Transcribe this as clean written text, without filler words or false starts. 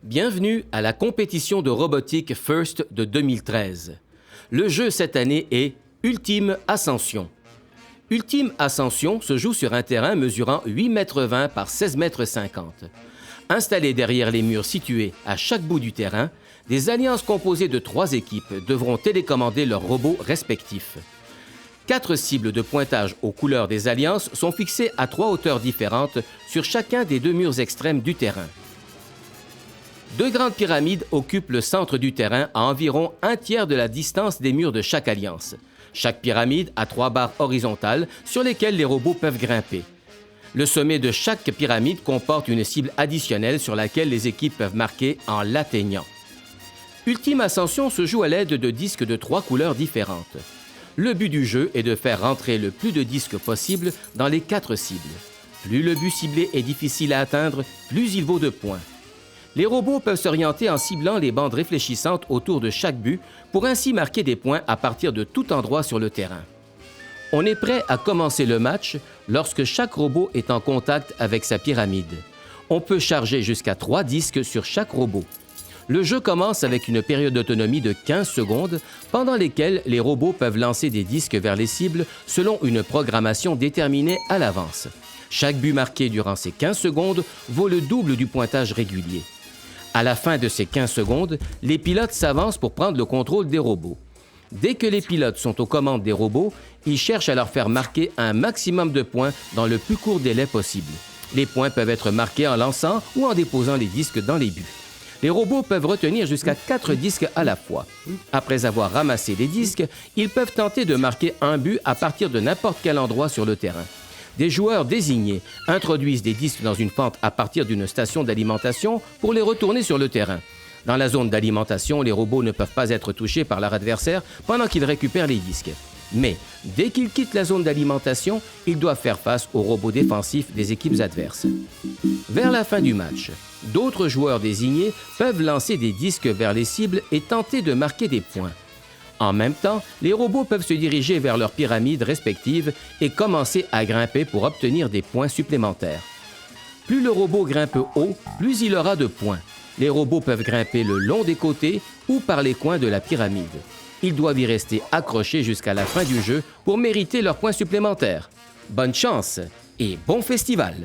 Bienvenue à la compétition de robotique FIRST de 2013. Le jeu cette année est Ultime Ascension. Ultime Ascension se joue sur un terrain mesurant 8,20 m par 16,50 m. Installés derrière les murs situés à chaque bout du terrain, des alliances composées de 3 équipes devront télécommander leurs robots respectifs. 4 cibles de pointage aux couleurs des alliances sont fixées à 3 hauteurs différentes sur chacun des 2 murs extrêmes du terrain. 2 grandes pyramides occupent le centre du terrain à environ un tiers de la distance des murs de chaque alliance. Chaque pyramide a 3 barres horizontales sur lesquelles les robots peuvent grimper. Le sommet de chaque pyramide comporte une cible additionnelle sur laquelle les équipes peuvent marquer en l'atteignant. Ultime Ascension se joue à l'aide de disques de 3 couleurs différentes. Le but du jeu est de faire rentrer le plus de disques possible dans les 4 cibles. Plus le but ciblé est difficile à atteindre, plus il vaut de points. Les robots peuvent s'orienter en ciblant les bandes réfléchissantes autour de chaque but pour ainsi marquer des points à partir de tout endroit sur le terrain. On est prêt à commencer le match lorsque chaque robot est en contact avec sa pyramide. On peut charger jusqu'à 3 disques sur chaque robot. Le jeu commence avec une période d'autonomie de 15 secondes pendant lesquelles les robots peuvent lancer des disques vers les cibles selon une programmation déterminée à l'avance. Chaque but marqué durant ces 15 secondes vaut le double du pointage régulier. À la fin de ces 15 secondes, les pilotes s'avancent pour prendre le contrôle des robots. Dès que les pilotes sont aux commandes des robots, ils cherchent à leur faire marquer un maximum de points dans le plus court délai possible. Les points peuvent être marqués en lançant ou en déposant les disques dans les buts. Les robots peuvent retenir jusqu'à 4 disques à la fois. Après avoir ramassé les disques, ils peuvent tenter de marquer un but à partir de n'importe quel endroit sur le terrain. Des joueurs désignés introduisent des disques dans une fente à partir d'une station d'alimentation pour les retourner sur le terrain. Dans la zone d'alimentation, les robots ne peuvent pas être touchés par leur adversaire pendant qu'ils récupèrent les disques. Mais dès qu'ils quittent la zone d'alimentation, ils doivent faire face aux robots défensifs des équipes adverses. Vers la fin du match, d'autres joueurs désignés peuvent lancer des disques vers les cibles et tenter de marquer des points. En même temps, les robots peuvent se diriger vers leurs pyramides respectives et commencer à grimper pour obtenir des points supplémentaires. Plus le robot grimpe haut, plus il aura de points. Les robots peuvent grimper le long des côtés ou par les coins de la pyramide. Ils doivent y rester accrochés jusqu'à la fin du jeu pour mériter leurs points supplémentaires. Bonne chance et bon festival!